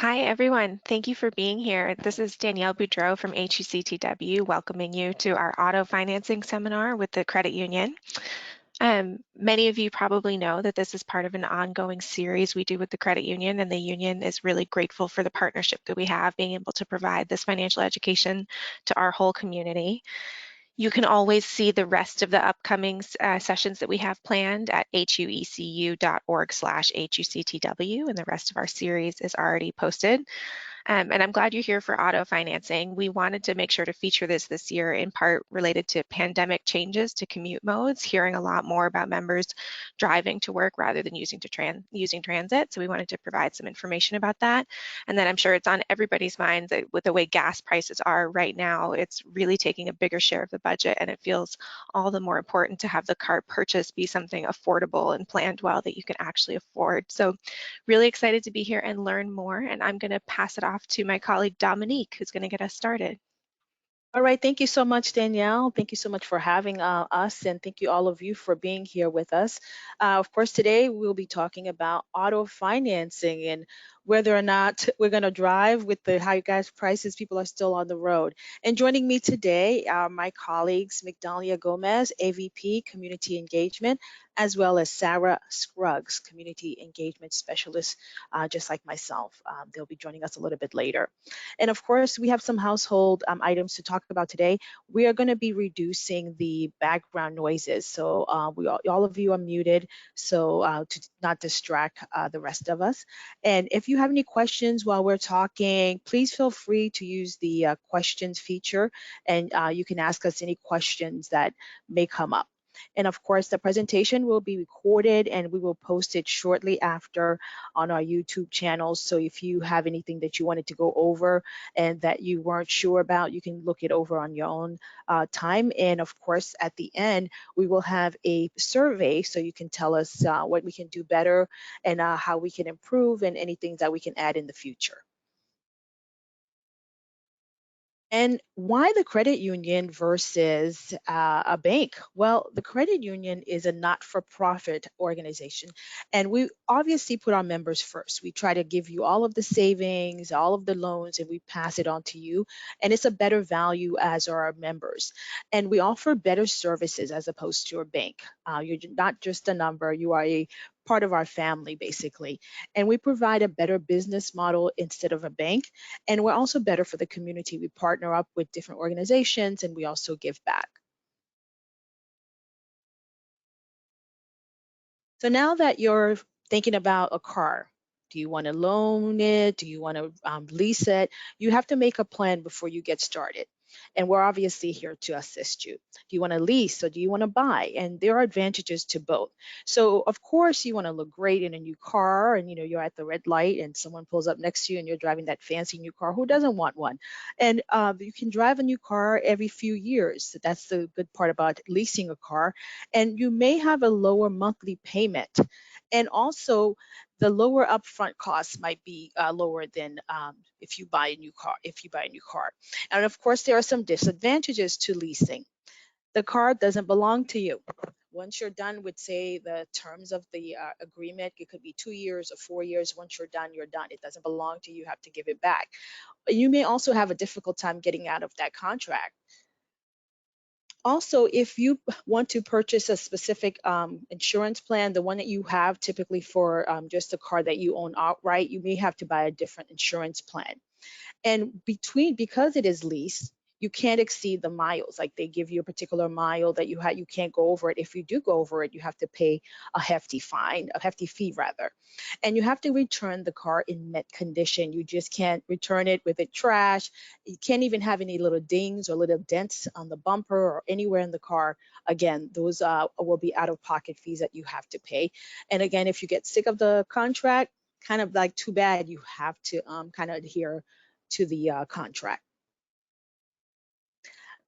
Hi, everyone. Thank you for being here. This is Danielle Boudreau from HUCTW, welcoming you to our auto financing seminar with the credit union. Many of you probably know that this is part of an ongoing series we do with the credit union, and the union is really grateful for the partnership that we have, being able to provide this financial education to our whole community. You can always see the rest of the upcoming sessions that we have planned at huecu.org/HUCTW, and the rest of our series is already posted. And I'm glad you're here for auto financing. We wanted to make sure to feature this year in part related to pandemic changes to commute modes, hearing a lot more about members driving to work rather than using transit. So we wanted to provide some information about that. And then I'm sure it's on everybody's minds that with the way gas prices are right now, it's really taking a bigger share of the budget, and it feels all the more important to have the car purchase be something affordable and planned well that you can actually afford. So really excited to be here and learn more, and I'm going to pass it off to my colleague Dominique, who's going to get us started. All right, thank you so much, Danielle. Thank you so much for having us, and thank you all of you for being here with us. Of course, today we'll be talking about auto financing and whether or not we're going to drive with the high gas prices. People are still on the road. And joining me today are my colleagues, Migdalia Gomez, AVP Community Engagement, as well as Sarah Scruggs, Community Engagement Specialist, just like myself. They'll be joining us a little bit later. And of course, we have some household items to talk about today. We are going to be reducing the background noises. So all of you are muted, so to not distract the rest of us. And if you have any questions while we're talking, please feel free to use the questions feature, and you can ask us any questions that may come up. And of course, the presentation will be recorded and we will post it shortly after on our YouTube channel. So if you have anything that you wanted to go over and that you weren't sure about, you can look it over on your own time. And of course, at the end, we will have a survey so you can tell us what we can do better and how we can improve and anything that we can add in the future. And why the credit union versus a bank? Well, the credit union is a not-for-profit organization, and we obviously put our members first. We try to give you all of the savings, all of the loans, and we pass it on to you. And it's a better value as are our members. And we offer better services as opposed to a bank. You're not just a number, you are a part of our family, basically. And we provide a better business model instead of a bank. And we're also better for the community. We partner up with different organizations and we also give back. So now that you're thinking about a car, do you want to loan it? Do you want to lease it? You have to make a plan before you get started. And we're obviously here to assist you. Do you want to lease or do you want to buy? And there are advantages to both. So of course you want to look great in a new car, and you're at the red light and someone pulls up next to you and you're driving that fancy new car. Who doesn't want one? And you can drive a new car every few years. That's the good part about leasing a car. And you may have a lower monthly payment. And also, the lower upfront costs might be lower than if you buy a new car. And of course, there are some disadvantages to leasing. The car doesn't belong to you. Once you're done with, say, the terms of the agreement, it could be 2 years or 4 years. Once you're done, you're done. It doesn't belong to you. You have to give it back. But you may also have a difficult time getting out of that contract. Also, if you want to purchase a specific insurance plan, the one that you have typically for just the car that you own outright, you may have to buy a different insurance plan. And because it is leased, you can't exceed the miles. Like they give you a particular mile that you can't go over it. If you do go over it, you have to pay a hefty fee rather. And you have to return the car in mint condition. You just can't return it with it trash. You can't even have any little dings or little dents on the bumper or anywhere in the car. Again, those will be out-of-pocket fees that you have to pay. And again, if you get sick of the contract, kind of like too bad, you have to kind of adhere to the contract.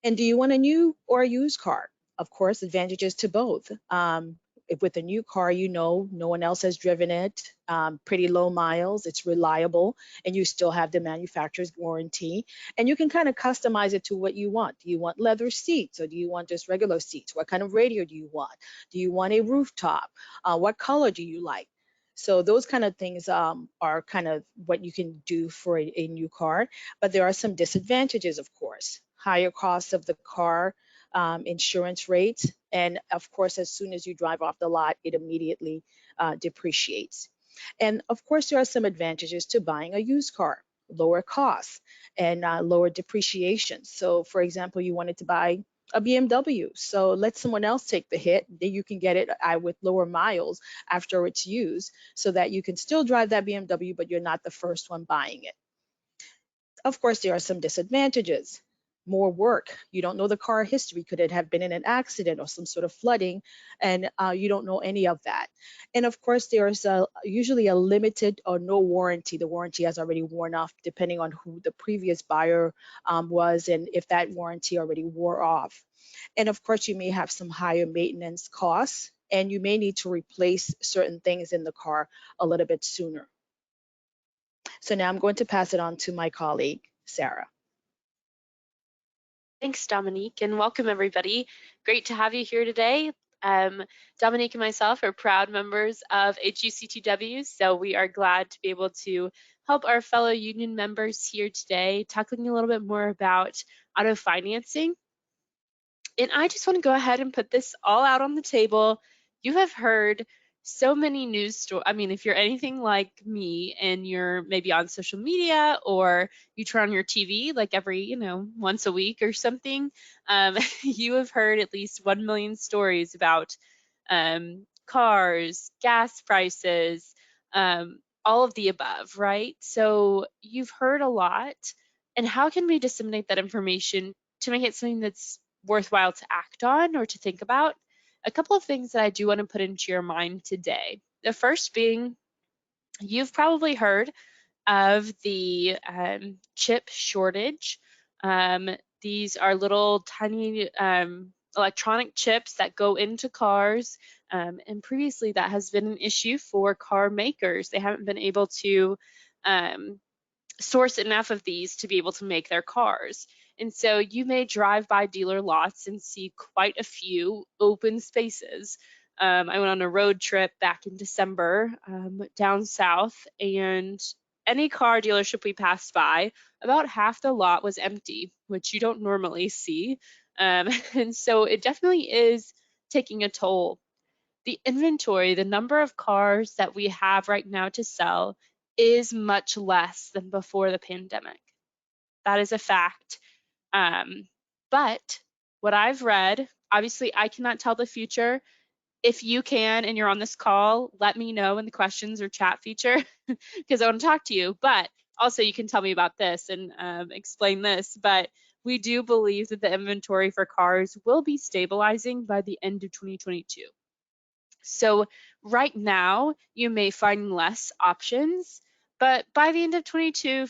And do you want a new or a used car? Of course, advantages to both. If with a new car, no one else has driven it, pretty low miles, it's reliable, and you still have the manufacturer's warranty. And you can kind of customize it to what you want. Do you want leather seats or do you want just regular seats? What kind of radio do you want? Do you want a rooftop? What color do you like? So those kind of things are kind of what you can do for a new car. But there are some disadvantages, of course. Higher cost of the car, insurance rates, and of course, as soon as you drive off the lot, it immediately depreciates. And of course, there are some advantages to buying a used car: lower costs and lower depreciation. So, for example, you wanted to buy a BMW. So let someone else take the hit. Then you can get it with lower miles after it's used, so that you can still drive that BMW, but you're not the first one buying it. Of course, there are some disadvantages. More work. You don't know the car history. Could it have been in an accident or some sort of flooding? And you don't know any of that. And of course, there's usually a limited or no warranty. The warranty has already worn off, depending on who the previous buyer was and if that warranty already wore off. And of course, you may have some higher maintenance costs, and you may need to replace certain things in the car a little bit sooner. So now I'm going to pass it on to my colleague, Sarah. Thanks, Dominique, and welcome everybody. Great to have you here today. Dominique and myself are proud members of HUCTW, so we are glad to be able to help our fellow union members here today, talking a little bit more about auto financing. And I just want to go ahead and put this all out on the table. You have heard so many news stories. I mean, if you're anything like me and you're maybe on social media or you turn on your TV like every, once a week or something, you have heard at least 1 million stories about cars, gas prices, all of the above, right? So you've heard a lot. And how can we disseminate that information to make it something that's worthwhile to act on or to think about? A couple of things that I do want to put into your mind today. The first being, you've probably heard of the chip shortage. These are little tiny electronic chips that go into cars. And previously that has been an issue for car makers. They haven't been able to source enough of these to be able to make their cars. And so you may drive by dealer lots and see quite a few open spaces. I went on a road trip back in December down south, and any car dealership we passed by, about half the lot was empty, which you don't normally see. And so it definitely is taking a toll. The inventory, the number of cars that we have right now to sell, is much less than before the pandemic. That is a fact. But what I've read, obviously, I cannot tell the future. If you can and you're on this call, let me know in the questions or chat feature because I want to talk to you. But also, you can tell me about this and explain this. But we do believe that the inventory for cars will be stabilizing by the end of 2022. So right now, you may find less options, but by the end of 22,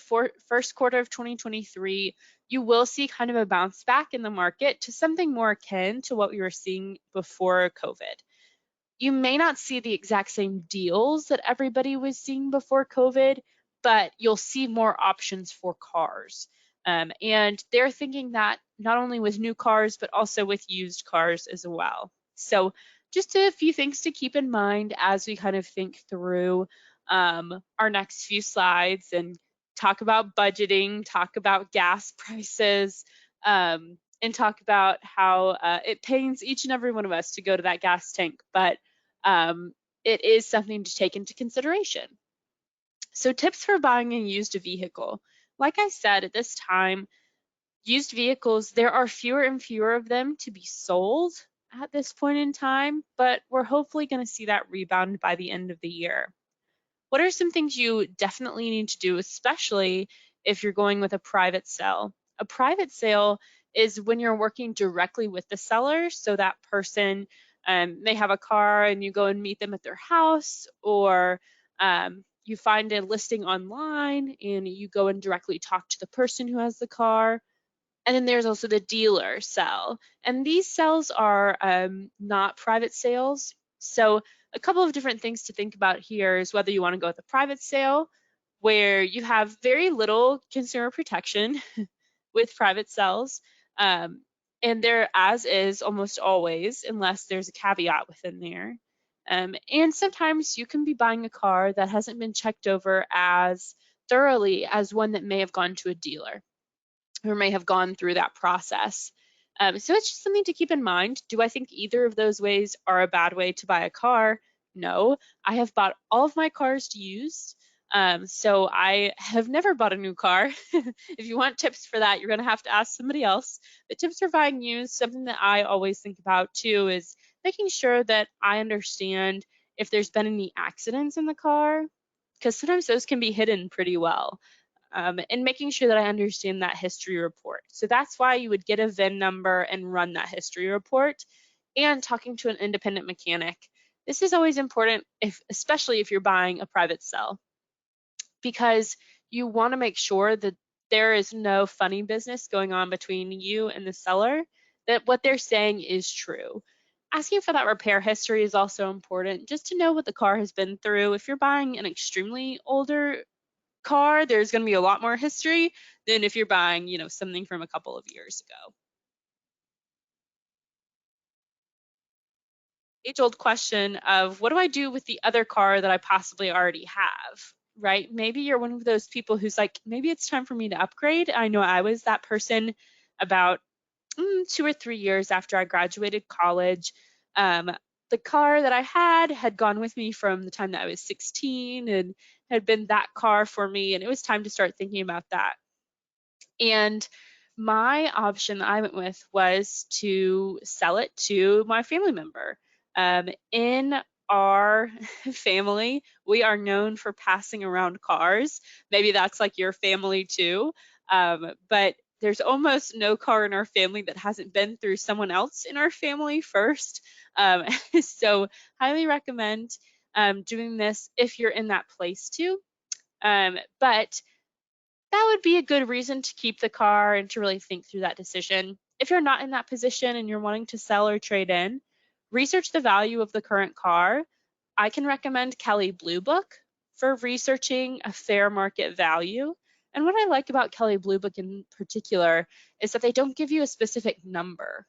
first quarter of 2023, you will see kind of a bounce back in the market to something more akin to what we were seeing before COVID. You may not see the exact same deals that everybody was seeing before COVID, but you'll see more options for cars. And they're thinking that not only with new cars, but also with used cars as well. So just a few things to keep in mind as we kind of think through our next few slides and talk about budgeting, talk about gas prices, and talk about how it pains each and every one of us to go to that gas tank, but it is something to take into consideration. So tips for buying a used vehicle. Like I said, at this time, used vehicles, there are fewer and fewer of them to be sold at this point in time, but we're hopefully going to see that rebound by the end of the year. What are some things you definitely need to do, especially if you're going with a private sale? A private sale is when you're working directly with the seller, so that person may have a car and you go and meet them at their house, or you find a listing online and you go and directly talk to the person who has the car. And then there's also the dealer sell. And these sales are not private sales. So a couple of different things to think about here is whether you want to go with a private sale, where you have very little consumer protection with private sales. And there, as is almost always, unless there's a caveat within there. And sometimes you can be buying a car that hasn't been checked over as thoroughly as one that may have gone to a dealer or may have gone through that process. So it's just something to keep in mind. Do I think either of those ways are a bad way to buy a car? No. I have bought all of my cars used. So I have never bought a new car. If you want tips for that, you're going to have to ask somebody else. But tips for buying used, something that I always think about too, is making sure that I understand if there's been any accidents in the car, because sometimes those can be hidden pretty well. And making sure that I understand that history report. So that's why you would get a VIN number and run that history report, and talking to an independent mechanic. This is always important, especially if you're buying a private sale, because you want to make sure that there is no funny business going on between you and the seller, that what they're saying is true. Asking for that repair history is also important, just to know what the car has been through. If you're buying an extremely older car, there's going to be a lot more history than if you're buying, something from a couple of years ago. Age-old question of, what do I do with the other car that I possibly already have, right? Maybe you're one of those people who's like, maybe it's time for me to upgrade. I know I was that person about 2 or 3 years after I graduated college. The car that I had gone with me from the time that I was 16 and had been that car for me, and it was time to start thinking about that. And my option that I went with was to sell it to my family member. In our family, we are known for passing around cars. Maybe that's like your family too. But there's almost no car in our family that hasn't been through someone else in our family first. Um, so highly recommend doing this if you're in that place too. But that would be a good reason to keep the car and to really think through that decision. If you're not in that position and you're wanting to sell or trade in, research the value of the current car. I can recommend Kelley Blue Book for researching a fair market value. And what I like about Kelley Blue Book in particular is that they don't give you a specific number.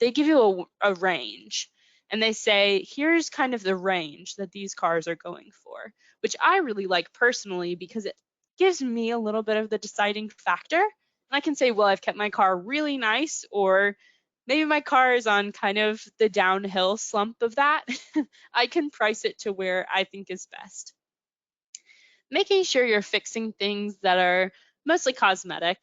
They give you a range. And they say, here's kind of the range that these cars are going for, which I really like personally because it gives me a little bit of the deciding factor. And I can say, well, I've kept my car really nice, or maybe my car is on kind of the downhill slump of that. I can price it to where I think is best. Making sure you're fixing things that are mostly cosmetic.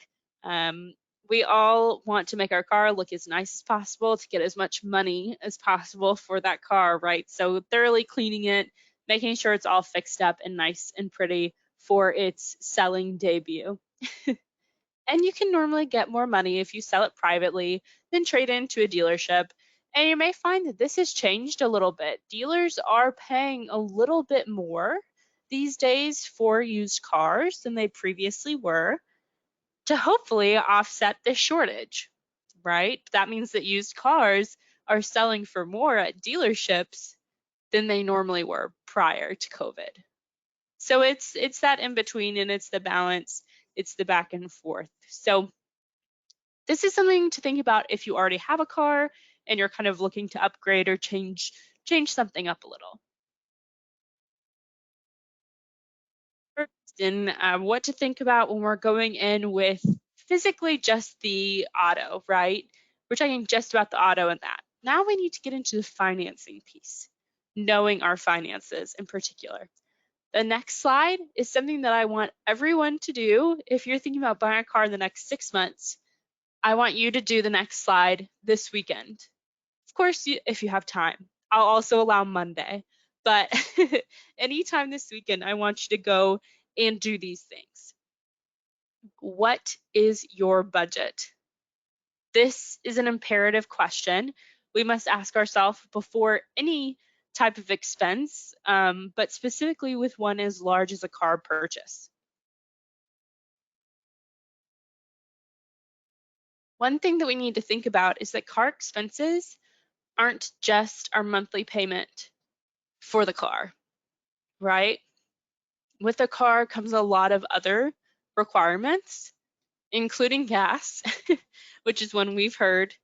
We all want to make our car look as nice as possible to get as much money as possible for that car, right? So thoroughly cleaning it, making sure it's all fixed up and nice and pretty for its selling debut. And you can normally get more money if you sell it privately than trade into a dealership. And you may find that this has changed a little bit. Dealers are paying a little bit more these days for used cars than they previously were, to hopefully offset this shortage, right? That means that used cars are selling for more at dealerships than they normally were prior to COVID. So it's that in between, and it's the balance, it's the back and forth. So this is something to think about if you already have a car and you're kind of looking to upgrade or change something up a little. And what to think about when we're going in with physically just the auto, right? We're talking just about the auto and that. Now we need to get into the financing piece, knowing our finances in particular. The next slide is something that I want everyone to do. If you're thinking about buying a car in the next 6 months, I want you to do the next slide this weekend. Of course, if you have time. I'll also allow Monday, but anytime this weekend, I want you to go and do these things. What is your budget? This is an imperative question we must ask ourselves before any type of expense, but specifically with one as large as a car purchase. One thing that we need to think about is that car expenses aren't just our monthly payment for the car, right? With the car comes a lot of other requirements, including gas, which is one we've heard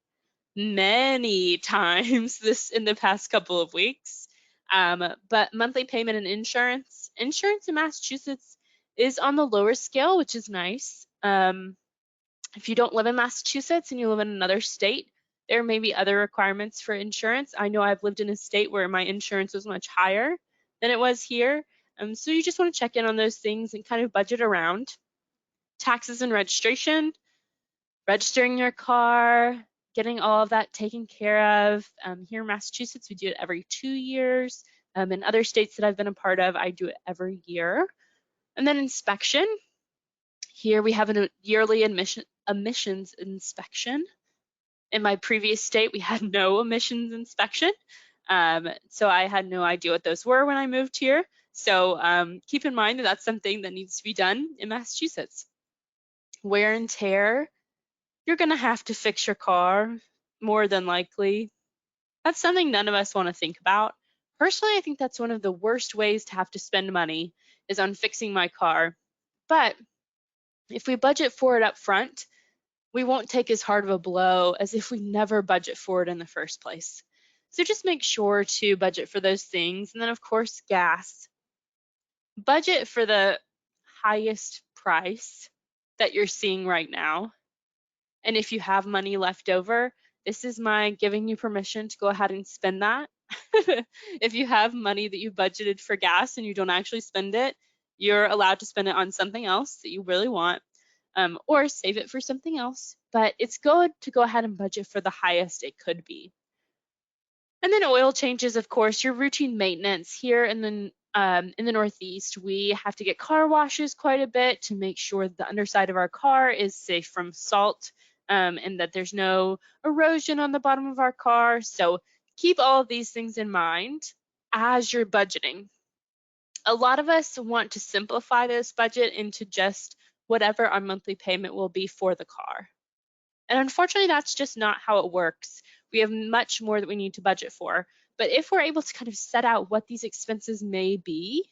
many times in the past couple of weeks. But monthly payment and insurance in Massachusetts is on the lower scale, which is nice. If you don't live in Massachusetts and you live in another state, there may be other requirements for insurance. I know I've lived in a state where my insurance was much higher than it was here. So you just want to check in on those things and kind of budget around. Taxes and registration, registering your car, getting all of that taken care of. Here in Massachusetts, we do it every 2 years. In other states that I've been a part of, I do it every year. And then inspection. Here we have a yearly emissions inspection. In my previous state, we had no emissions inspection. So I had no idea what those were when I moved here. So keep in mind that that's something that needs to be done in Massachusetts. Wear and tear. You're gonna have to fix your car, more than likely. That's something none of us want to think about. Personally, I think that's one of the worst ways to have to spend money is on fixing my car. But if we budget for it up front, we won't take as hard of a blow as if we never budget for it in the first place. So just make sure to budget for those things. And then of course, gas. Budget for the highest price that you're seeing right now. And if you have money left over, this is my giving you permission to go ahead and spend that. If you have money that you budgeted for gas and you don't actually spend it, you're allowed to spend it on something else that you really want, or save it for something else. But it's good to go ahead and budget for the highest it could be. And then oil changes, of course, your routine maintenance. Here in the Northeast, we have to get car washes quite a bit to make sure the underside of our car is safe from salt, and that there's no erosion on the bottom of our car. So keep all of these things in mind as you're budgeting. A lot of us want to simplify this budget into just whatever our monthly payment will be for the car. And unfortunately, that's just not how it works. We have much more that we need to budget for. But if we're able to kind of set out what these expenses may be,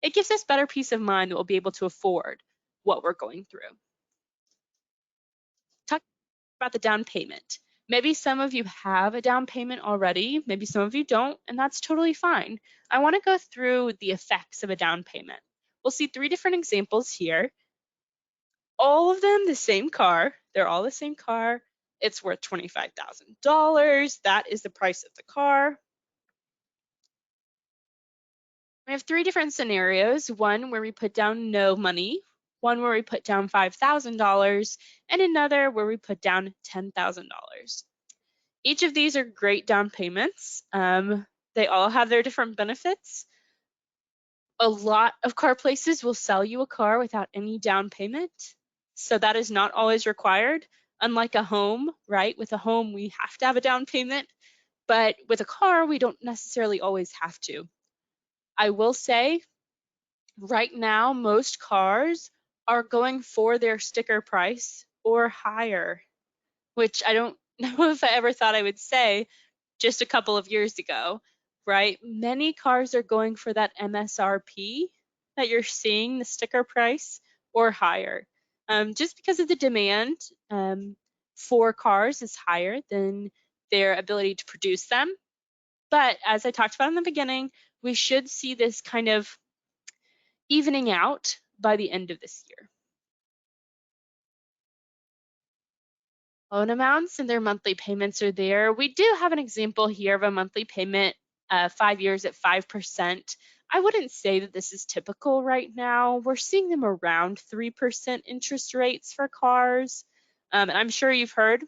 it gives us better peace of mind that we'll be able to afford what we're going through. Talk about the down payment. Maybe some of you have a down payment already, maybe some of you don't, and that's totally fine. I want to go through the effects of a down payment. We'll see 3 different examples here. All of them the same car. They're all the same car. It's worth $25,000. That is the price of the car. We have 3 different scenarios. One where we put down no money, one where we put down $5,000, and another where we put down $10,000. Each of these are great down payments. They all have their different benefits. A lot of car places will sell you a car without any down payment. So that is not always required. Unlike a home, right? With a home, we have to have a down payment, but with a car, we don't necessarily always have to. I will say, right now, most cars are going for their sticker price or higher, which I don't know if I ever thought I would say just a couple of years ago, right? Many cars are going for that MSRP that you're seeing, the sticker price, or higher. Just because of the demand for cars is higher than their ability to produce them. But as I talked about in the beginning, we should see this kind of evening out by the end of this year. Loan amounts and their monthly payments are there. We do have an example here of a monthly payment, 5 years at 5%. I wouldn't say that this is typical right now. We're seeing them around 3% interest rates for cars. And I'm sure you've heard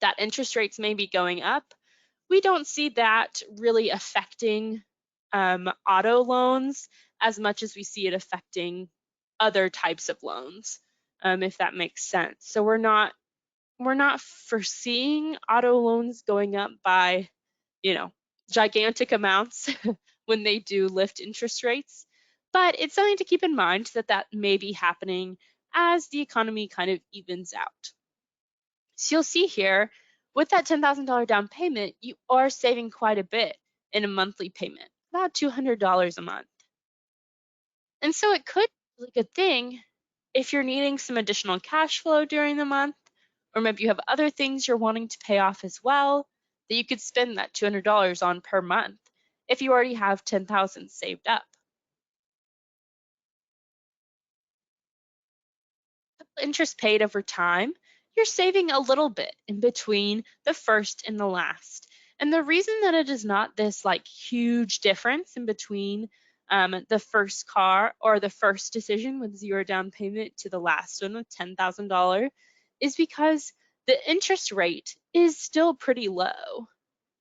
that interest rates may be going up. We don't see that really affecting auto loans as much as we see it affecting other types of loans, if that makes sense. So we're not foreseeing auto loans going up by, gigantic amounts when they do lift interest rates. But it's something to keep in mind that may be happening as the economy kind of evens out. So you'll see here, with that $10,000 down payment, you are saving quite a bit in a monthly payment, about $200 a month. And so it could be a good thing if you're needing some additional cash flow during the month, or maybe you have other things you're wanting to pay off as well, that you could spend that $200 on per month. if you already have $10,000 saved up. Interest paid over time, you're saving a little bit in between the first and the last. And the reason that it is not this like huge difference in between the first car or the first decision with 0 down payment to the last one with $10,000 is because the interest rate is still pretty low.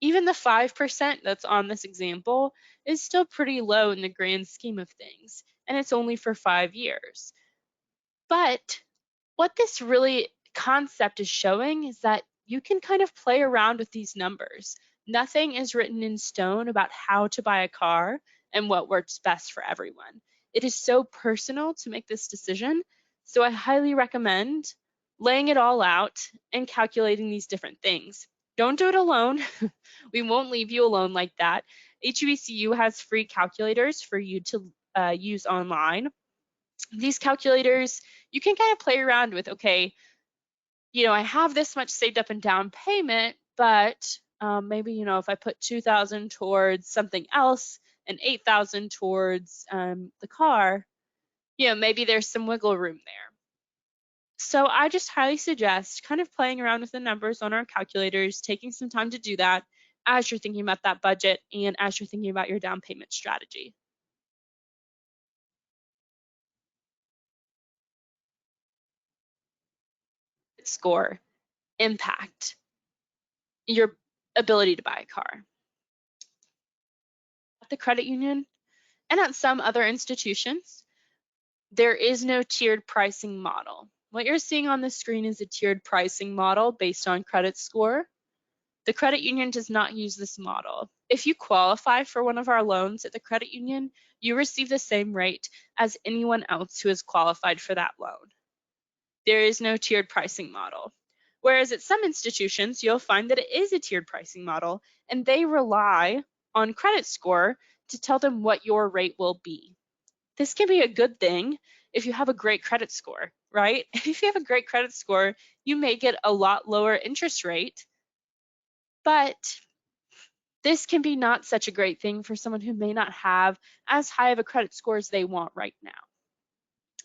Even the 5% that's on this example is still pretty low in the grand scheme of things, and it's only for 5 years. But what this really concept is showing is that you can kind of play around with these numbers. Nothing is written in stone about how to buy a car and what works best for everyone. It is so personal to make this decision, so I highly recommend laying it all out and calculating these different things. Don't do it alone. We won't leave you alone like that. HUBCU has free calculators for you to use online. These calculators, you can kind of play around with, okay, I have this much saved up in down payment, but maybe, if I put 2,000 towards something else and 8,000 towards the car, maybe there's some wiggle room there. So I just highly suggest kind of playing around with the numbers on our calculators, taking some time to do that as you're thinking about that budget and as you're thinking about your down payment strategy. Score impact your ability to buy a car. At the credit union and at some other institutions, there is no tiered pricing model. What you're seeing on the screen is a tiered pricing model based on credit score. The credit union does not use this model. If you qualify for one of our loans at the credit union, you receive the same rate as anyone else who has qualified for that loan. There is no tiered pricing model. Whereas at some institutions, you'll find that it is a tiered pricing model, and they rely on credit score to tell them what your rate will be. This can be a good thing if you have a great credit score, right? If you have a great credit score, you may get a lot lower interest rate, but this can be not such a great thing for someone who may not have as high of a credit score as they want right now.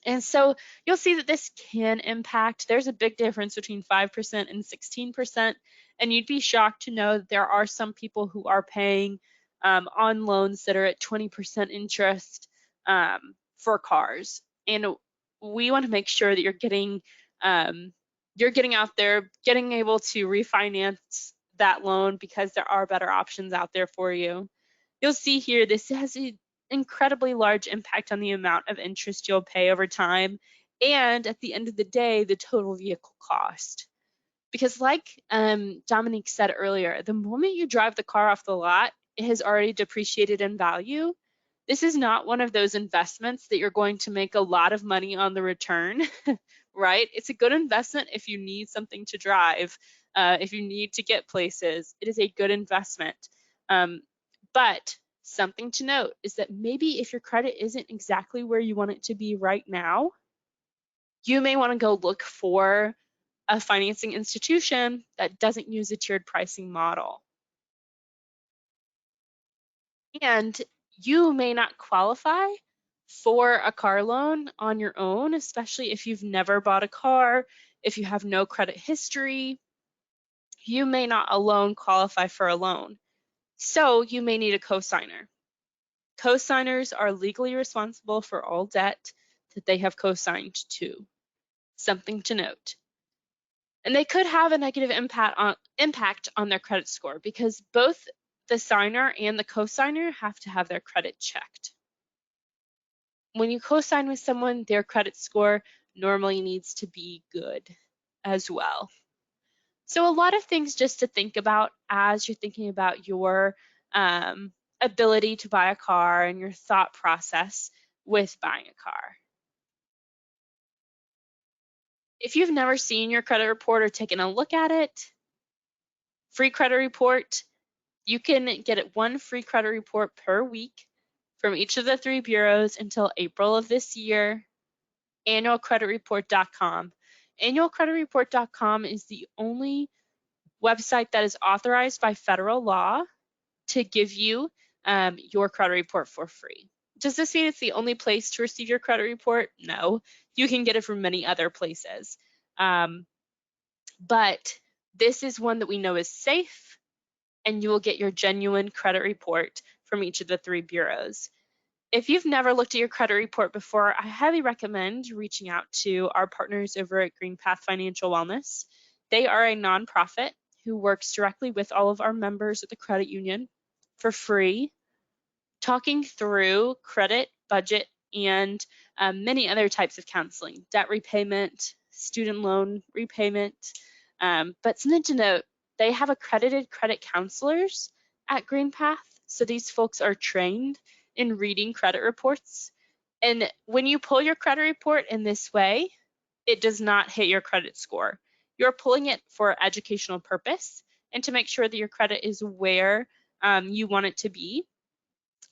And so you'll see that this can impact. There's a big difference between 5% and 16%. And you'd be shocked to know that there are some people who are paying on loans that are at 20% interest for cars. And we want to make sure that you're getting out there, getting able to refinance that loan because there are better options out there for you. You'll see here, this has an incredibly large impact on the amount of interest you'll pay over time, and at the end of the day, the total vehicle cost. Because like Dominique said earlier, the moment you drive the car off the lot, it has already depreciated in value. This is not one of those investments that you're going to make a lot of money on the return, right? It's a good investment if you need something to drive, if you need to get places. It is a good investment. But something to note is that maybe if your credit isn't exactly where you want it to be right now, you may want to go look for a financing institution that doesn't use a tiered pricing model. And you may not qualify for a car loan on your own, especially if you've never bought a car, if you have no credit history, you may not alone qualify for a loan. So you may need a cosigner. Cosigners are legally responsible for all debt that they have cosigned to. Something to note. And they could have a negative impact on their credit score because both the signer and the cosigner have to have their credit checked. When you cosign with someone, their credit score normally needs to be good as well. So a lot of things just to think about as you're thinking about your ability to buy a car and your thought process with buying a car. If you've never seen your credit report or taken a look at it, free credit report, you can get one free credit report per week from each of the 3 bureaus until April of this year. Annualcreditreport.com. Annualcreditreport.com is the only website that is authorized by federal law to give you your credit report for free. Does this mean it's the only place to receive your credit report? No, you can get it from many other places. But this is one that we know is safe, and you will get your genuine credit report from each of the 3 bureaus. If you've never looked at your credit report before, I highly recommend reaching out to our partners over at GreenPath Financial Wellness. They are a nonprofit who works directly with all of our members at the credit union for free, talking through credit, budget, and many other types of counseling, debt repayment, student loan repayment. But something to note, they have accredited credit counselors at GreenPath. So these folks are trained in reading credit reports. And when you pull your credit report in this way, it does not hit your credit score. You're pulling it for educational purpose and to make sure that your credit is where you want it to be.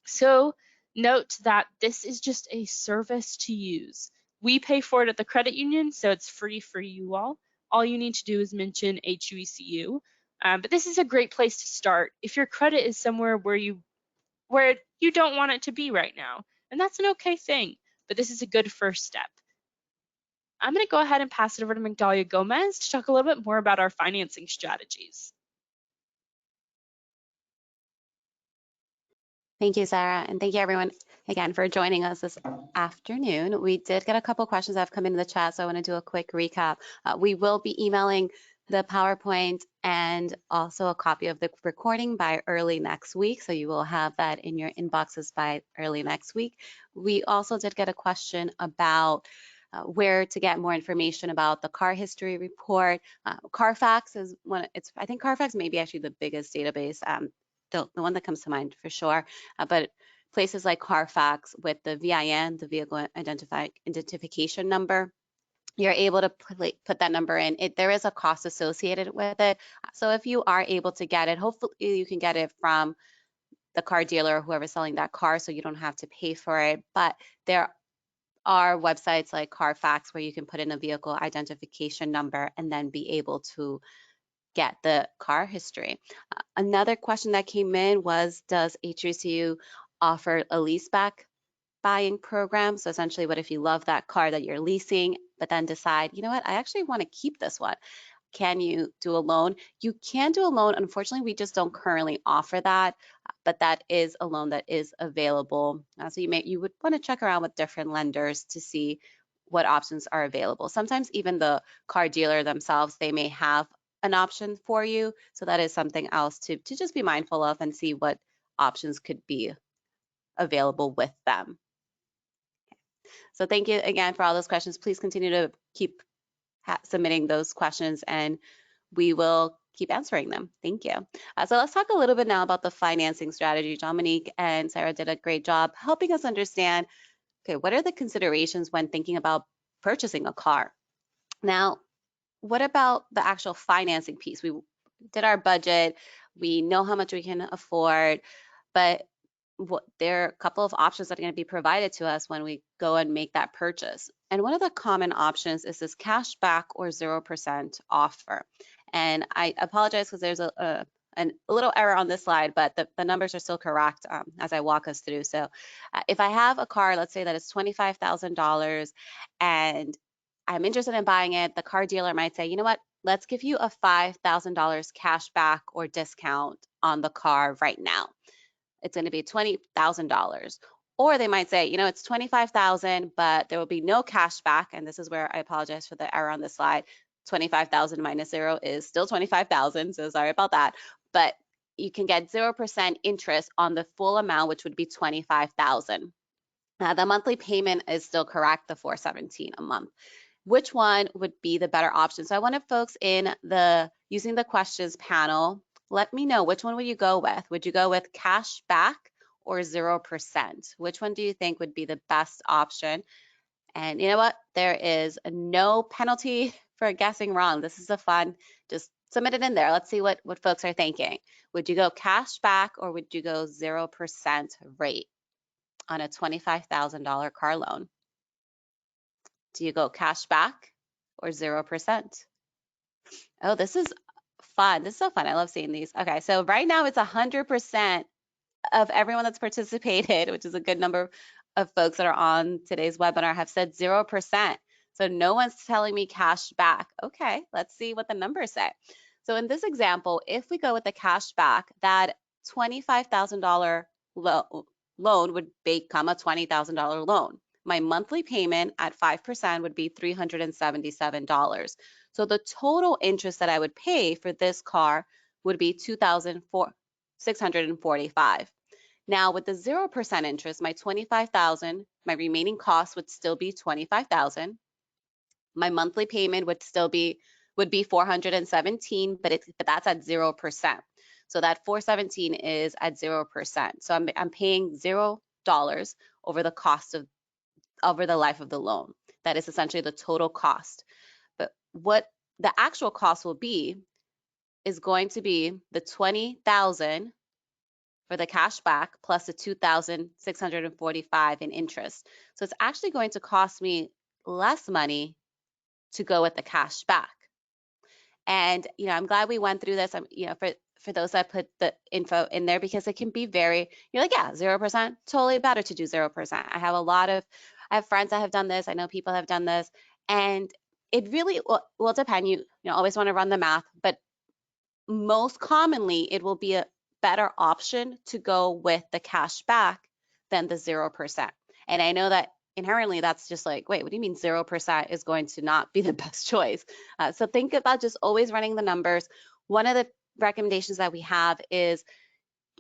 So note that this is just a service to use. We pay for it at the credit union, so it's free for you all. All you need to do is mention HUCTW. But this is a great place to start if your credit is somewhere where you don't want it to be right now. And that's an okay thing, but this is a good first step. I'm going to go ahead and pass it over to Magdalia Gomez to talk a little bit more about our financing strategies. Thank you, Sarah, and thank you everyone again for joining us this afternoon. We did get a couple questions that have come into the chat, so I want to do a quick recap. We will be emailing the PowerPoint and also a copy of the recording by early next week, so you will have that in your inboxes by early next week. We also did get a question about where to get more information about the car history report. Carfax is one. I think Carfax may be actually the biggest database. The one that comes to mind for sure, but places like Carfax with the VIN, the vehicle identification number, you're able to put that number in. There is a cost associated with it. So if you are able to get it, hopefully you can get it from the car dealer or whoever's selling that car, so you don't have to pay for it. But there are websites like Carfax where you can put in a vehicle identification number and then be able to get the car history. Another question that came in was, does HUCTW offer a lease back buying program? So essentially, what if you love that car that you're leasing, but then decide, you know what, I actually want to keep this one. Can you do a loan? You can do a loan. Unfortunately, we just don't currently offer that, but that is a loan that is available. So you would want to check around with different lenders to see what options are available. Sometimes even the car dealer themselves, they may have an option for you. So that is something else to just be mindful of and see what options could be available with them. So thank you again for all those questions. Please continue to keep submitting those questions and we will keep answering them. Thank you. So let's talk a little bit now about the financing strategy. Dominique and Sarah did a great job helping us understand, okay, what are the considerations when thinking about purchasing a car? Now, what about the actual financing piece? We did our budget, we know how much we can afford, but there are a couple of options that are going to be provided to us when we go and make that purchase. And one of the common options is this cash back or 0% offer. And I apologize because there's a little error on this slide, but the numbers are still correct as I walk us through. So if I have a car, let's say that it's $25,000 and I'm interested in buying it, the car dealer might say, you know what, let's give you a $5,000 cash back or discount on the car right now. It's going to be $20,000. Or they might say, you know, it's $25,000, but there will be no cash back. And this is where I apologize for the error on this slide. 25,000 minus 0 is still 25,000. So sorry about that. But you can get 0% interest on the full amount, which would be 25,000. The monthly payment is still correct, the $417 a month. Which one would be the better option? So I wanted folks in using the questions panel, let me know, which one would you go with? Would you go with cash back or 0%? Which one do you think would be the best option? And you know what? There is no penalty for guessing wrong. This is a fun, just submit it in there. Let's see what folks are thinking. Would you go cash back or would you go 0% rate on a $25,000 car loan? Do you go cash back or 0%? Oh, this is fun. This is so fun. I love seeing these. Okay, so right now it's 100% of everyone that's participated, which is a good number of folks that are on today's webinar, have said 0%. So no one's telling me cash back. Okay, let's see what the numbers say. So in this example, if we go with the cash back, that $25,000 loan would become a $20,000 loan. My monthly payment at 5% would be $377. So the total interest that I would pay for this car would be $2,645. Now with the 0% interest, my $25,000, my remaining cost would still be $25,000. My monthly payment would be $417, but that's at 0%. So that $417 is at 0%. So I'm paying $0 over the cost of over the life of the loan. That is essentially the total cost. But what the actual cost will be is going to be the $20,000 for the cash back plus the $2,645 in interest. So it's actually going to cost me less money to go with the cash back. And I'm glad we went through this. For those that put the info in there, because it can be you're like, yeah, 0%, totally better to do 0%. I have friends that have done this. I know people have done this, and it really will depend. You always want to run the math, but most commonly it will be a better option to go with the cash back than the 0%. And I know that inherently that's just like, wait, what do you mean 0% is going to not be the best choice? So think about just always running the numbers. One of the recommendations that we have is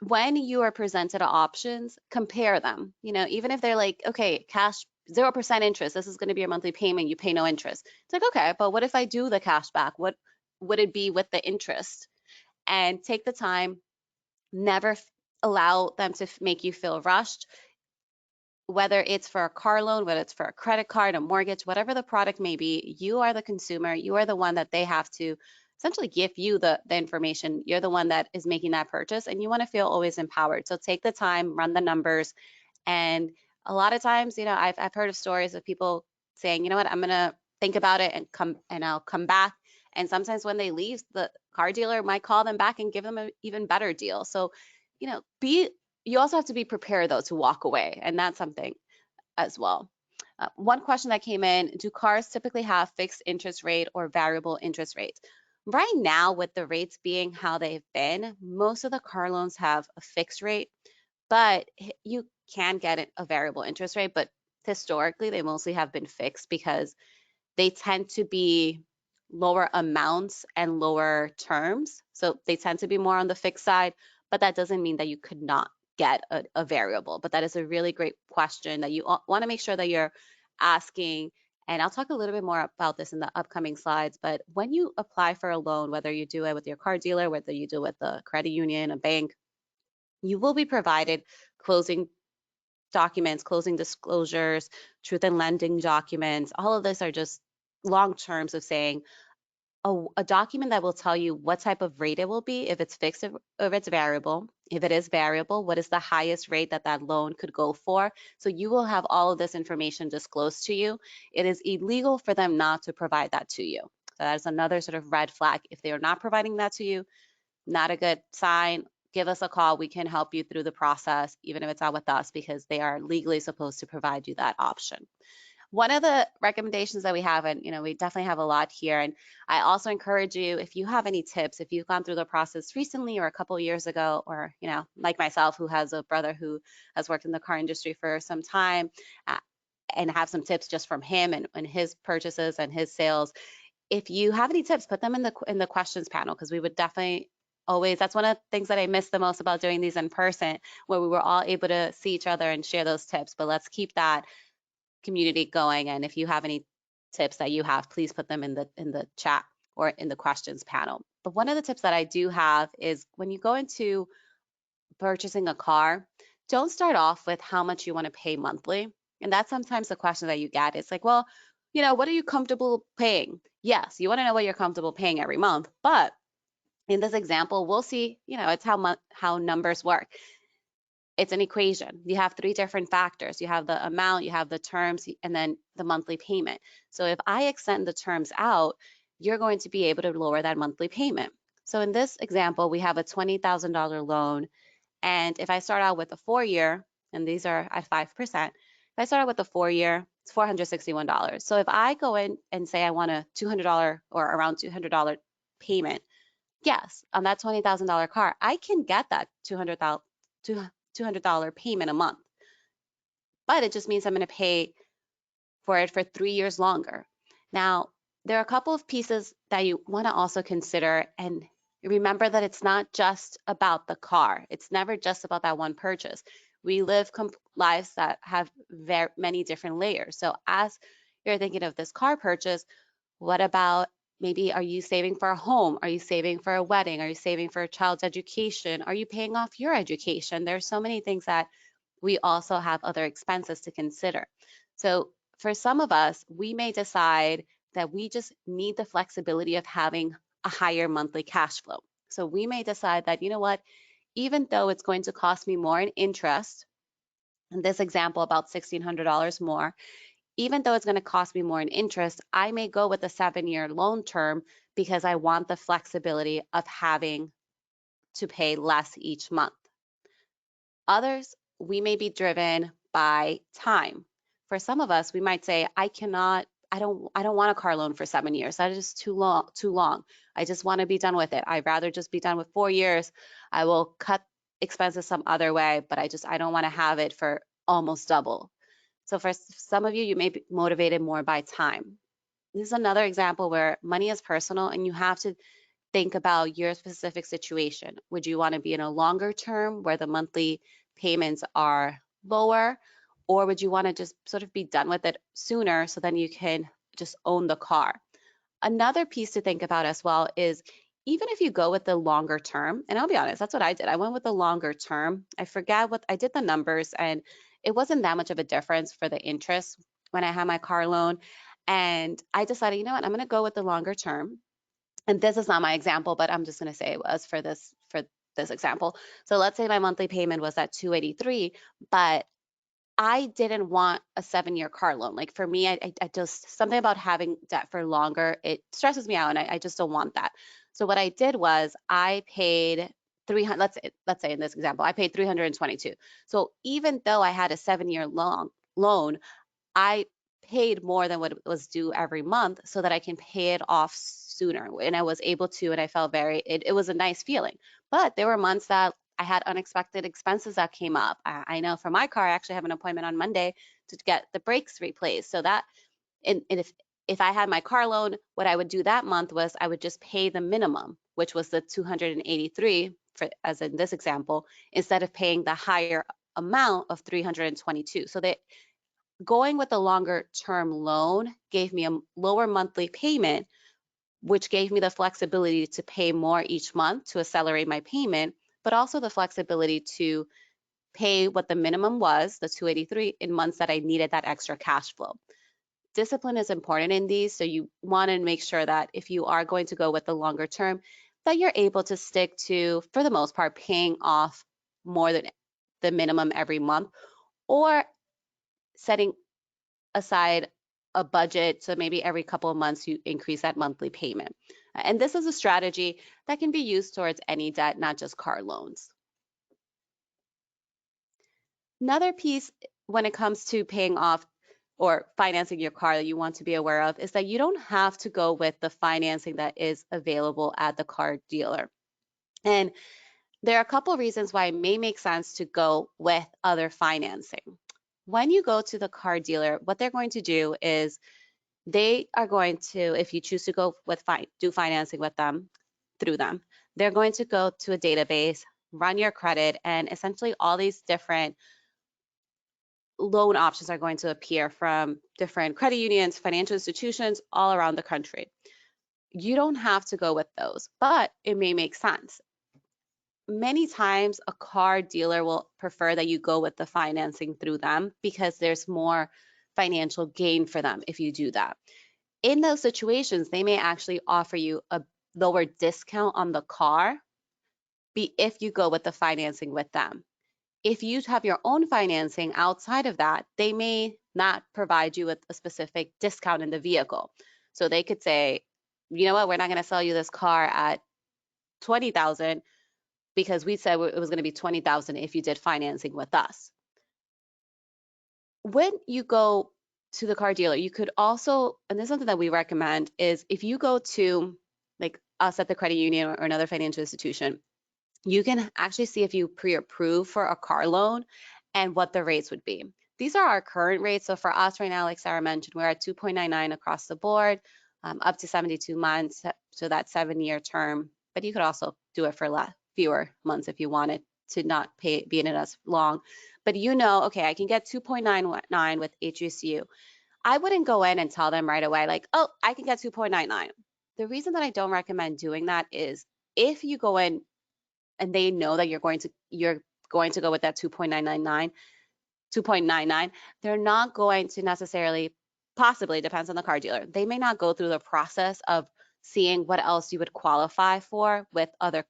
when you are presented options, compare them. Even if they're like, okay, cash 0% interest, this is going to be your monthly payment, you pay no interest. It's like, okay, but what if I do the cash back? What would it be with the interest? And take the time, never allow them to make you feel rushed. Whether it's for a car loan, whether it's for a credit card, a mortgage, whatever the product may be, you are the consumer. You are the one that they have to essentially give you the information. You're the one that is making that purchase, and you want to feel always empowered. So take the time, run the numbers. And a lot of times, I've heard of stories of people saying, you know what, I'm going to think about it and I'll come back. And sometimes when they leave, the car dealer might call them back and give them an even better deal. So, you also have to be prepared though to walk away, and that's something as well. One question that came in, do cars typically have fixed interest rate or variable interest rates? Right now, with the rates being how they've been, most of the car loans have a fixed rate, but you can get a variable interest rate, but historically they mostly have been fixed because they tend to be lower amounts and lower terms. So they tend to be more on the fixed side, but that doesn't mean that you could not get a variable. But that is a really great question that you want to make sure that you're asking. And I'll talk a little bit more about this in the upcoming slides. But when you apply for a loan, whether you do it with your car dealer, whether you do it with a credit union, a bank, you will be provided closing documents, closing disclosures, truth in lending documents. All of this are just long terms of saying a document that will tell you what type of rate it will be, if it's fixed or if it's variable. If it is variable, what is the highest rate that loan could go for? So you will have all of this information disclosed to you. It is illegal for them not to provide that to you. So that is another sort of red flag. If they are not providing that to you, not a good sign. Give us a call. We can help you through the process, even if it's not with us, because they are legally supposed to provide you that option. One of the recommendations that we have, and we definitely have a lot here, and I also encourage you, if you have any tips, if you've gone through the process recently or a couple of years ago, or like myself, who has a brother who has worked in the car industry for some time, and have some tips just from him and his purchases and his sales. If you have any tips, put them in the questions panel, because we would definitely always, that's one of the things that I miss the most about doing these in person, where we were all able to see each other and share those tips. But let's keep that community going. And if you have any tips that you have, please put them in the chat or in the questions panel. But one of the tips that I do have is, when you go into purchasing a car, don't start off with how much you want to pay monthly. And that's sometimes the question that you get. It's like, well, what are you comfortable paying? Yes, you want to know what you're comfortable paying every month, but in this example, we'll see, it's how numbers work. It's an equation. You have 3 different factors. You have the amount, you have the terms, and then the monthly payment. So if I extend the terms out, you're going to be able to lower that monthly payment. So in this example, we have a $20,000 loan, And if I start out with a 4-year, and these are at 5%, if I start out with a 4-year, it's $461. So if I go in and say I want a $200 or around $200 payment, yes, on that $20,000 car, I can get that $200 payment a month. But it just means I'm going to pay for it for 3 years longer. Now, there are a couple of pieces that you want to also consider, and remember that it's not just about the car. It's never just about that one purchase. We live lives that have very many different layers. So as you're thinking of this car purchase, what about maybe, are you saving for a home? Are you saving for a wedding? Are you saving for a child's education? Are you paying off your education? There's so many things that we also have other expenses to consider. So for some of us, we may decide that we just need the flexibility of having a higher monthly cash flow. So we may decide that, you know what, even though it's going to cost me more in interest, in this example, about $1,600 more, even though it's going to cost me more in interest, I may go with a 7-year loan term because I want the flexibility of having to pay less each month. Others, we may be driven by time. For some of us, we might say, I don't want a car loan for 7 years. That is too long. I just want to be done with it. I'd rather just be done with 4 years. I will cut expenses some other way, but I don't want to have it for almost double. So for some of you, you may be motivated more by time. This is another example where money is personal and you have to think about your specific situation. Would you want to be in a longer term where the monthly payments are lower, or would you want to just sort of be done with it sooner so then you can just own the car? Another piece to think about as well is, even if you go with the longer term, and I'll be honest, that's what I did. I went with the longer term. I forgot what I did, the numbers, and it wasn't that much of a difference for the interest when I had my car loan. And I decided, you know what, I'm going to go with the longer term. And this is not my example, but I'm just going to say it was for this example. So let's say my monthly payment was at $283, but I didn't want a 7-year car loan. Like for me, I just, something about having debt for longer, it stresses me out, and I just don't want that. So what I did was I paid 300, let's say in this example, I paid 322. So even though I had a 7-year loan, I paid more than what was due every month so that I can pay it off sooner. And I was able to, and I felt it was a nice feeling. But there were months that I had unexpected expenses that came up. I know for my car, I actually have an appointment on Monday to get the brakes replaced. So that, and if I had my car loan, what I would do that month was I would just pay the minimum, which was the 283, as in this example, instead of paying the higher amount of 322. So that going with a longer term loan gave me a lower monthly payment, which gave me the flexibility to pay more each month to accelerate my payment, but also the flexibility to pay what the minimum was, the 283, in months that I needed that extra cash flow. Discipline is important in these, so you want to make sure that if you are going to go with the longer term, that you're able to stick to, for the most part, paying off more than the minimum every month, or setting aside a budget, so maybe every couple of months you increase that monthly payment. And this is a strategy that can be used towards any debt, not just car loans. Another piece when it comes to paying off or financing your car that you want to be aware of is that you don't have to go with the financing that is available at the car dealer. And there are a couple of reasons why it may make sense to go with other financing. When you go to the car dealer, what they're going to do is they are going to, if you choose to go with do financing with them, through them, they're going to go to a database, run your credit, and essentially all these different loan options are going to appear from different credit unions, financial institutions all around the country. You don't have to go with those, but it may make sense. Many times a car dealer will prefer that you go with the financing through them because there's more financial gain for them if you do that. In those situations, they may actually offer you a lower discount on the car if you go with the financing with them. If you have your own financing outside of that, they may not provide you with a specific discount in the vehicle. So they could say, you know what, we're not going to sell you this car at $20,000 because we said it was going to be $20,000 if you did financing with us. When you go to the car dealer, you could also, and this is something that we recommend, is if you go to like us at the credit union or another financial institution, you can actually see if you pre-approve for a car loan and what the rates would be. These are our current rates. So for us right now, like Sarah mentioned, we're at 2.99 across the board, up to 72 months. So that's 7-year term, but you could also do it for fewer months if you wanted to not be in it as long. But okay, I can get 2.99 with HUCU. I wouldn't go in and tell them right away, like, oh, I can get 2.99. The reason that I don't recommend doing that is if you go in and they know that you're going to go with that 2.99, they're not going to necessarily, possibly, depends on the car dealer, they may not go through the process of seeing what else you would qualify for with other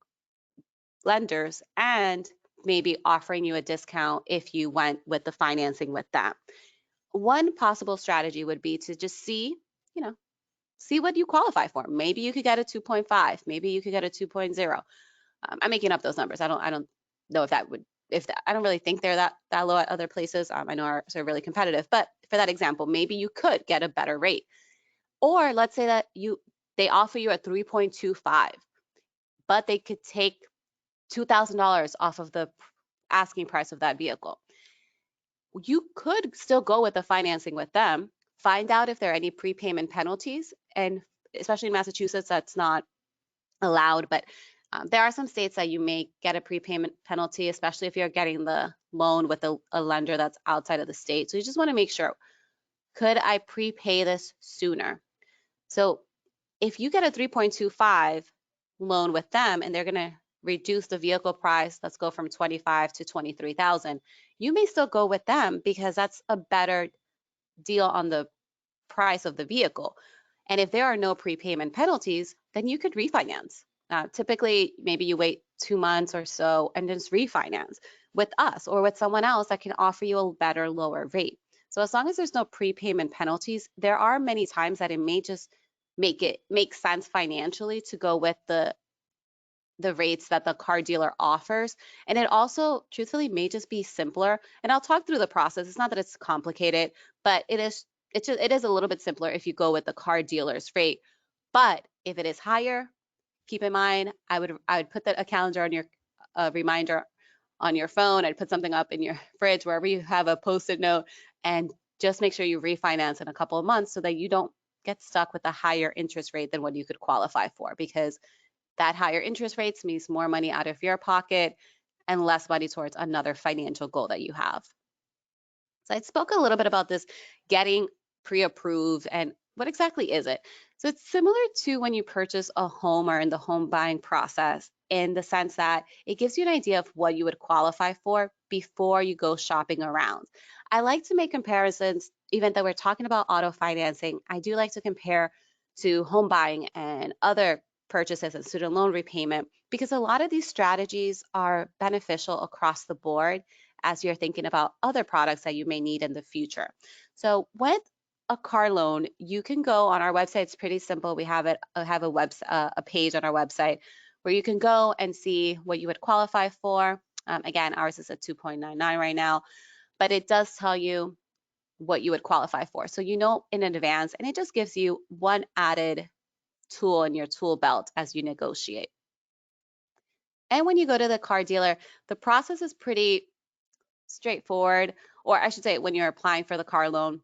lenders and maybe offering you a discount if you went with the financing with them. One possible strategy would be to just see what you qualify for. Maybe you could get a 2.5, maybe you could get a 2.0. I'm making up those numbers. I don't know if that would, I don't really think they're that low at other places. I know ours are really competitive, but for that example, maybe you could get a better rate. Or let's say that they offer you a 3.25, but they could take $2,000 off of the asking price of that vehicle. You could still go with the financing with them, find out if there are any prepayment penalties, and especially in Massachusetts, that's not allowed, but there are some states that you may get a prepayment penalty, especially if you're getting the loan with a lender that's outside of the state. So you just want to make sure, could I prepay this sooner? So if you get a 3.25 loan with them and they're going to reduce the vehicle price, let's go from 25 to 23,000, you may still go with them because that's a better deal on the price of the vehicle. And if there are no prepayment penalties, then you could refinance. Typically, maybe you wait 2 months or so and just refinance with us or with someone else that can offer you a better, lower rate. So as long as there's no prepayment penalties, there are many times that it may just make sense financially to go with the rates that the car dealer offers. And it also, truthfully, may just be simpler. And I'll talk through the process. It's not that it's complicated, but it is a little bit simpler if you go with the car dealer's rate. But if it is higher, keep in mind, I would put a calendar on your reminder on your phone. I'd put something up in your fridge, wherever you have a Post-it note, and just make sure you refinance in a couple of months so that you don't get stuck with a higher interest rate than what you could qualify for, because that higher interest rates means more money out of your pocket and less money towards another financial goal that you have. So I spoke a little bit about this getting pre-approved and what exactly is it? So it's similar to when you purchase a home or in the home buying process, in the sense that it gives you an idea of what you would qualify for before you go shopping around. I like to make comparisons, even though we're talking about auto financing, I do like to compare to home buying and other purchases and student loan repayment, because a lot of these strategies are beneficial across the board as you're thinking about other products that you may need in the future. So with a car loan, you can go on our website. It's pretty simple. We have a page on our website where you can go and see what you would qualify for. Again, ours is at 2.99 right now, but it does tell you what you would qualify for. So you know in advance, and it just gives you one added tool in your tool belt as you negotiate. And when you go to the car dealer, the process is pretty straightforward, or I should say when you're applying for the car loan.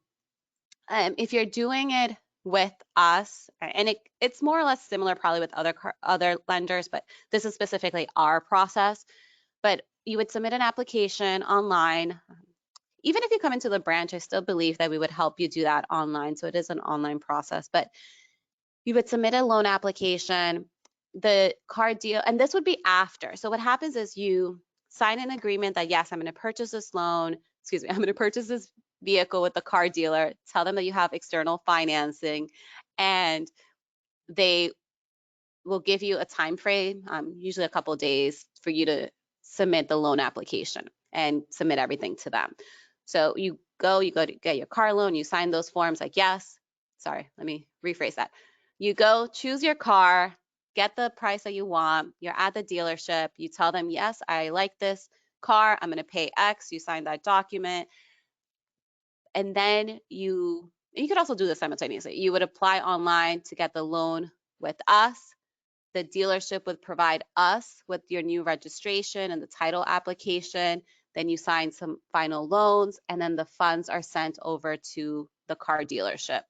If you're doing it with us, and it's more or less similar probably with other lenders, but this is specifically our process. But you would submit an application online. Even if you come into the branch, I still believe that we would help you do that online. So it is an online process, but you would submit a loan application, the car deal, and this would be after. So what happens is you sign an agreement that, yes, I'm going to purchase this loan, I'm going to purchase this vehicle with the car dealer, tell them that you have external financing, and they will give you a time frame, usually a couple of days, for you to submit the loan application and submit everything to them. So you go to get your car loan, you sign those forms like, yes, sorry, let me rephrase that. You go choose your car, get the price that you want. You're at the dealership. You tell them, yes, I like this car. I'm going to pay X. You sign that document. And then you could also do this simultaneously. You would apply online to get the loan with us. The dealership would provide us with your new registration and the title application. Then you sign some final loans, and then the funds are sent over to the car dealership.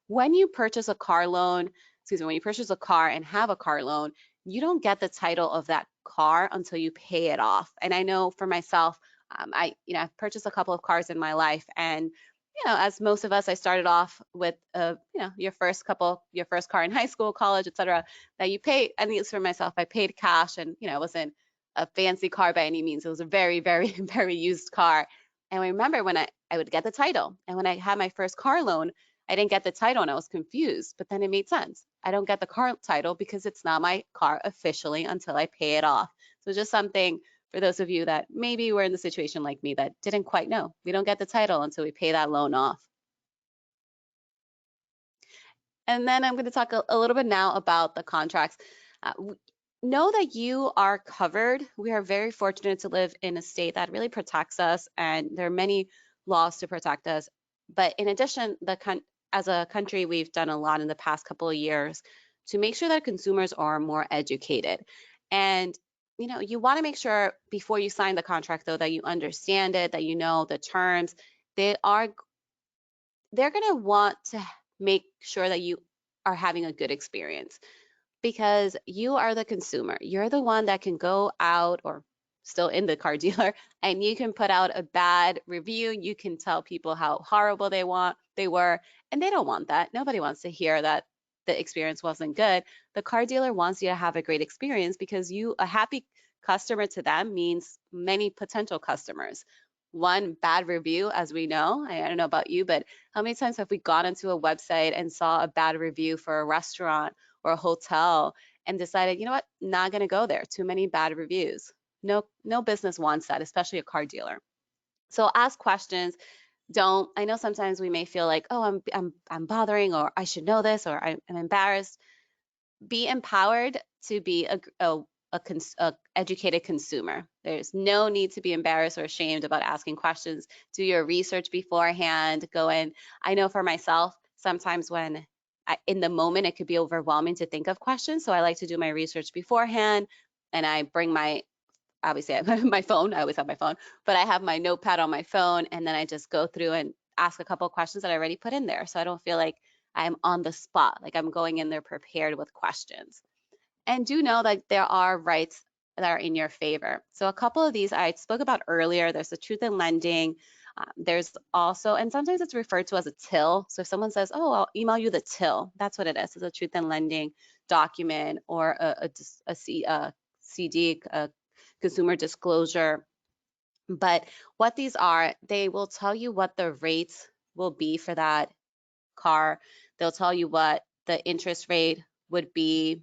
When you purchase a car loan, when you purchase a car and have a car loan, you don't get the title of that car until you pay it off. And I know for myself, I've purchased a couple of cars in my life, and as most of us, I started off with, your first car in high school, college, etc. That you pay. I think it's for myself. I paid cash, and it wasn't a fancy car by any means. It was a very, very, very used car. And I remember when I would get the title, and when I had my first car loan, I didn't get the title, and I was confused. But then it made sense. I don't get the car title because it's not my car officially until I pay it off. So just something for those of you that maybe were in the situation like me that didn't quite know. We don't get the title until we pay that loan off. And then I'm going to talk a little bit now about the contracts. Know that you are covered. We are very fortunate to live in a state that really protects us, and there are many laws to protect us. But in addition, as a country, we've done a lot in the past couple of years to make sure that consumers are more educated. And you want to make sure before you sign the contract, though, that you understand it, that you know the terms. They're going to want to make sure that you are having a good experience, because you are the consumer. You're the one that can go out, or still in the car dealer, and you can put out a bad review. You can tell people how horrible they were, and they don't want that. Nobody wants to hear that the experience wasn't good. The car dealer wants you to have a great experience, because a happy customer to them means many potential customers. One bad review, as we know, I don't know about you, but how many times have we gone into a website and saw a bad review for a restaurant or a hotel and decided, you know what, not going to go there. Too many bad reviews. No business wants that, especially a car dealer. So ask questions. I know sometimes we may feel like, oh, I'm bothering, or I should know this, or I'm embarrassed. Be empowered to be a educated consumer. There's no need to be embarrassed or ashamed about asking questions. Do your research beforehand. Go in. I know for myself, sometimes when in the moment, it could be overwhelming to think of questions. So I like to do my research beforehand, and I bring obviously I have my phone. I always have my phone, but I have my notepad on my phone, and then I just go through and ask a couple of questions that I already put in there. So I don't feel like I'm on the spot, like I'm going in there prepared with questions. And do know that there are rights that are in your favor. So a couple of these I spoke about earlier. There's the truth in lending. There's also, and sometimes it's referred to as a TIL. So if someone says, oh, I'll email you the TIL, that's what it is. It's a truth in lending document, or a CD, a consumer disclosure. But what these are, they will tell you what the rates will be for that car. They'll tell you what the interest rate would be.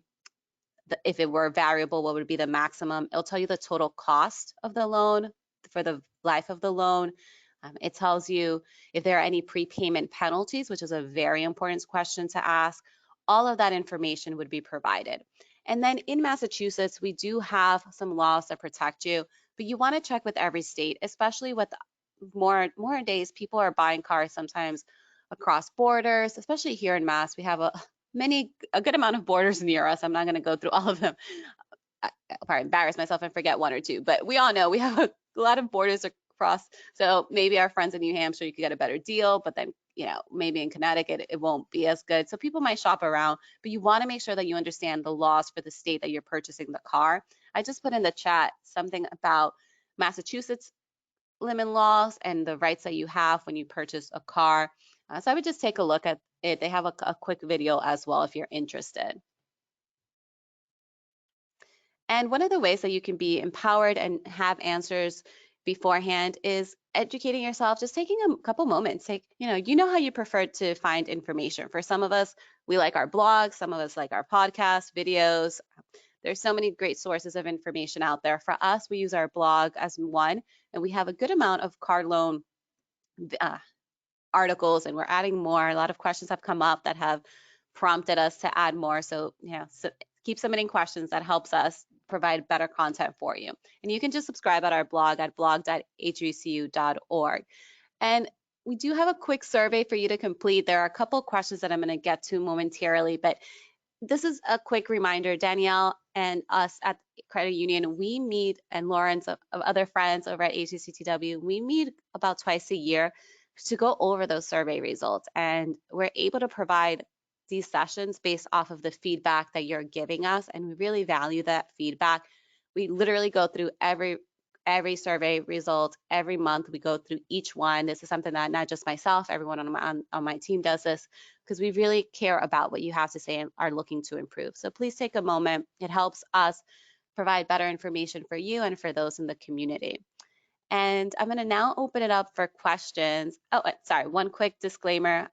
If it were variable, what would be the maximum? It'll tell you the total cost of the loan for the life of the loan. It tells you if there are any prepayment penalties, which is a very important question to ask. All of that information would be provided. And then in Massachusetts, we do have some laws that protect you, but you want to check with every state, especially with more days people are buying cars sometimes across borders, especially here in Mass. We have a good amount of borders near us. I'm not going to go through all of them. I'll probably embarrass myself and forget one or two, but we all know we have a lot of borders across. So maybe our friends in New Hampshire, you could get a better deal, but then, maybe in Connecticut, it won't be as good. So people might shop around, but you want to make sure that you understand the laws for the state that you're purchasing the car. I just put in the chat something about Massachusetts limit laws and the rights that you have when you purchase a car. So I would just take a look at it. They have a quick video as well if you're interested. And one of the ways that you can be empowered and have answers beforehand is educating yourself, just taking a couple moments. You know how you prefer to find information. For some of us, we like our blogs. Some of us like our podcasts, videos. There's so many great sources of information out there. For us, we use our blog as one, and we have a good amount of car loan articles, and we're adding more. A lot of questions have come up that have prompted us to add more. So keep submitting questions. That helps us provide better content for you. And you can just subscribe at our blog at blog.hucu.org. And we do have a quick survey for you to complete. There are a couple questions that I'm going to get to momentarily, but this is a quick reminder. Danielle and us at Credit Union, we meet, and Lawrence of other friends over at HUCTW, we meet about twice a year to go over those survey results. And we're able to provide these sessions based off of the feedback that you're giving us, and we really value that feedback. We literally go through every survey result every month. We go through each one. This is something that not just myself, everyone on my team does this, because we really care about what you have to say and are looking to improve. So please take a moment. It helps us provide better information for you and for those in the community. And I'm going to now open it up for questions. Oh, sorry, one quick disclaimer.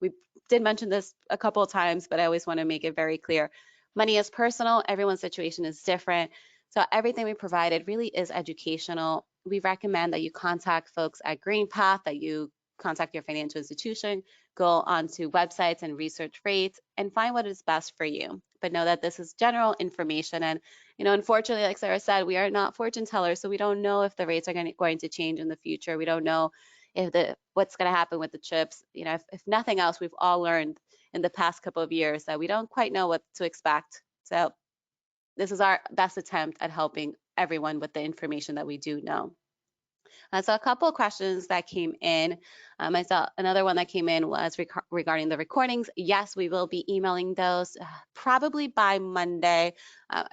We did mention this a couple of times, but I always want to make it very clear. Money is personal. Everyone's situation is different. So everything we provided really is educational. We recommend that you contact folks at GreenPath, that you contact your financial institution, go onto websites and research rates and find what is best for you. But know that this is general information. And, unfortunately, like Sarah said, we are not fortune tellers, so we don't know if the rates are going to change in the future. We don't know if what's going to happen with the chips. If nothing else, we've all learned in the past couple of years that we don't quite know what to expect. So this is our best attempt at helping everyone with the information that we do know. So a couple of questions that came in. I saw another one that came in was regarding the recordings. Yes, we will be emailing those probably by Monday.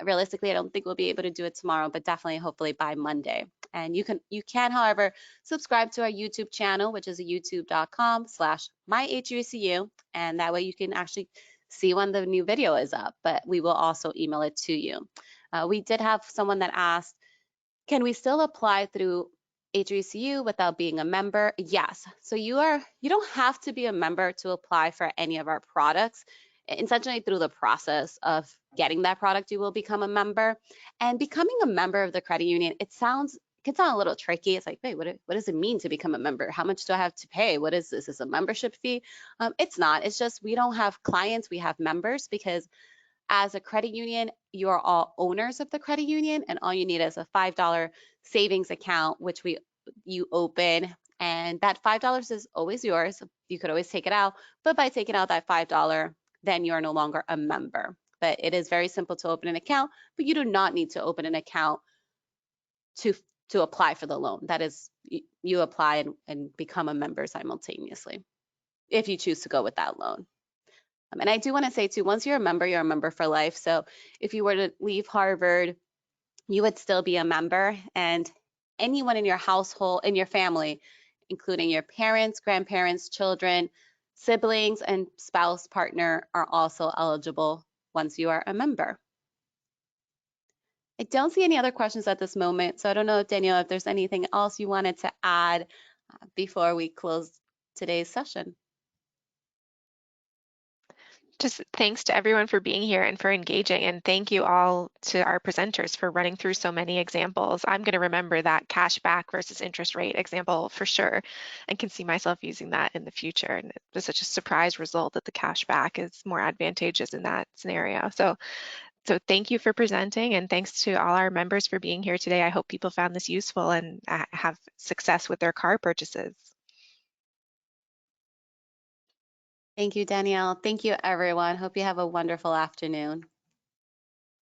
Realistically, I don't think we'll be able to do it tomorrow, but definitely, hopefully by Monday. And you can, however, subscribe to our YouTube channel, which is youtube.com/myhucu, and that way you can actually see when the new video is up, but we will also email it to you. We did have someone that asked, can we still apply through HUCU without being a member? Yes. So you don't have to be a member to apply for any of our products. Essentially, through the process of getting that product, you will become a member. And becoming a member of the credit union, it can sound a little tricky. It's like, wait, what does it mean to become a member? How much do I have to pay? What is this? Is a membership fee? It's not. It's just we don't have clients, we have members, because as a credit union, you are all owners of the credit union, and all you need is a $5 savings account, which you open, and that $5 is always yours. You could always take it out, but by taking out that $5, then you're no longer a member. But it is very simple to open an account, but you do not need to open an account to apply for the loan. That is, you apply and become a member simultaneously if you choose to go with that loan. And I do want to say too, once you're a member for life. So if you were to leave Harvard, you would still be a member, and anyone in your household, in your family, including your parents, grandparents, children, siblings, and spouse, partner, are also eligible once you are a member. I don't see any other questions at this moment, so I don't know, Danielle, if there's anything else you wanted to add before we close today's session. Just thanks to everyone for being here and for engaging, and thank you all to our presenters for running through so many examples. I'm going to remember that cash back versus interest rate example for sure, and can see myself using that in the future. And it was such a surprise result that the cash back is more advantageous in that scenario. So thank you for presenting, and thanks to all our members for being here today. I hope people found this useful and have success with their car purchases. Thank you, Danielle. Thank you, everyone. Hope you have a wonderful afternoon.